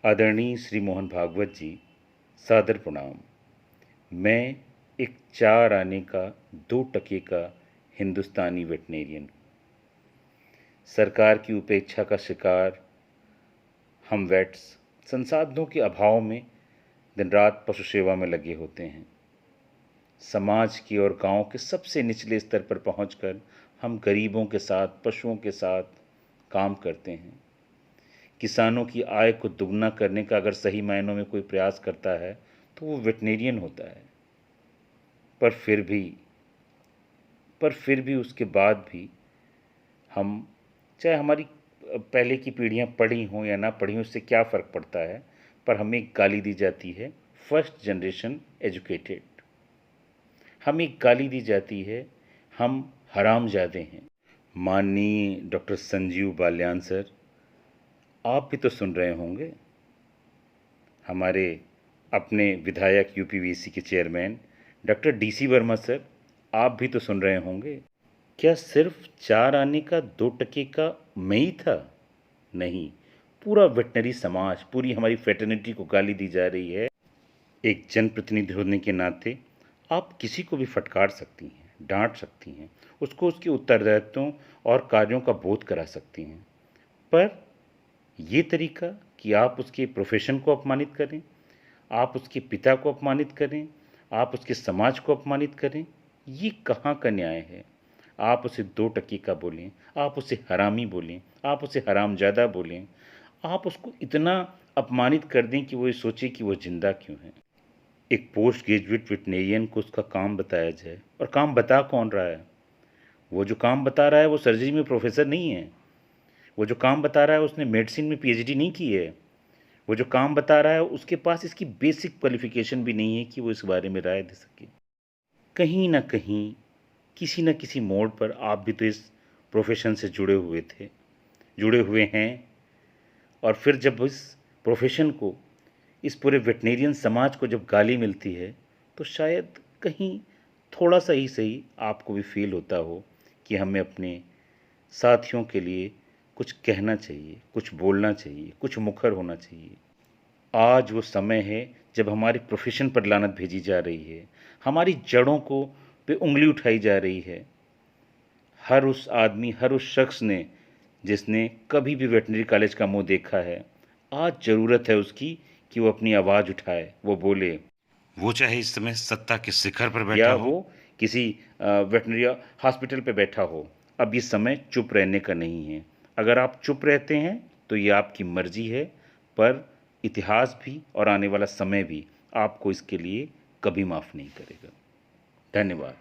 आदरणीय श्री मोहन भागवत जी, सादर प्रणाम। मैं एक 4 आने का 2 टके का हिंदुस्तानी वेटनेरियन। सरकार की उपेक्षा का शिकार हम वेट्स संसाधनों के अभाव में दिन रात पशु सेवा में लगे होते हैं। समाज की और गांव के सबसे निचले स्तर पर पहुंचकर हम गरीबों के साथ, पशुओं के साथ काम करते हैं। किसानों की आय को दुगना करने का अगर सही मायनों में कोई प्रयास करता है तो वो वेटनेरियन होता है। पर फिर भी उसके बाद भी हम, चाहे हमारी पहले की पीढ़ियां पढ़ी हों या ना पढ़ी हों, उससे क्या फ़र्क पड़ता है, पर हमें गाली दी जाती है फर्स्ट जनरेशन एजुकेटेड। हमें गाली दी जाती है हम हरामजादे हैं। माननीय डॉक्टर संजीव बालियान सर, आप भी तो सुन रहे होंगे। हमारे अपने विधायक यूपीवीसी के chairman doctor DC Verma sir, आप भी तो सुन रहे होंगे। क्या सिर्फ 4 आने का 2 टके का मैं ही था? नहीं, पूरा वेटनरी समाज, पूरी हमारी फ्रेटर्निटी को गाली दी जा रही है। एक जनप्रतिनिधि होने के नाते आप किसी को भी फटकार सकती हैं, डांट सकती हैं, उसको उसके उत्तरदायित्वों और कार्यों का बोध करा सकती हैं, पर ये तरीका कि आप उसके प्रोफेशन को अपमानित करें, आप उसके पिता को अपमानित करें, आप उसके समाज को अपमानित करें, ये कहाँ का न्याय है? आप उसे 2 टके का बोलें, आप उसे हरामी बोलें, आप उसे हरामजादा बोलें, आप उसको इतना अपमानित कर दें कि वो ये सोचे कि वो जिंदा क्यों है। एक पोस्ट ग्रेजुएट वेटनेरियन को उसका काम बताया जाए, और काम बता कौन रहा है? वो जो काम बता रहा है वो सर्जरी में प्रोफेसर नहीं है। वो जो काम बता रहा है उसने मेडिसिन में पीएचडी नहीं की है। वो जो काम बता रहा है उसके पास इसकी बेसिक क्वालिफिकेशन भी नहीं है कि वो इस बारे में राय दे सके। कहीं ना कहीं, किसी न किसी मोड़ पर आप भी तो इस प्रोफेशन से जुड़े हुए हैं। और फिर जब इस प्रोफेशन को, इस पूरे वेटनेरियन समाज को जब गाली मिलती है, तो शायद कहीं थोड़ा सा ही सही आपको भी फील होता हो कि हमें अपने साथियों के लिए कुछ कहना चाहिए, कुछ बोलना चाहिए, कुछ मुखर होना चाहिए। आज वो समय है जब हमारी प्रोफेशन पर लानत भेजी जा रही है, हमारी जड़ों को पे उंगली उठाई जा रही है। हर उस आदमी, हर उस शख्स ने जिसने कभी भी वेटनरी कॉलेज का मुंह देखा है, आज ज़रूरत है उसकी कि वो अपनी आवाज़ उठाए, वो बोले। वो चाहे इस समय सत्ता के शिखर पर बैठा या हो, वो किसी वेटनरी हॉस्पिटल पे बैठा हो। अब ये समय चुप रहने का नहीं है। अगर आप चुप रहते हैं तो ये आपकी मर्जी है, पर इतिहास भी और आने वाला समय भी आपको इसके लिए कभी माफ़ नहीं करेगा। धन्यवाद।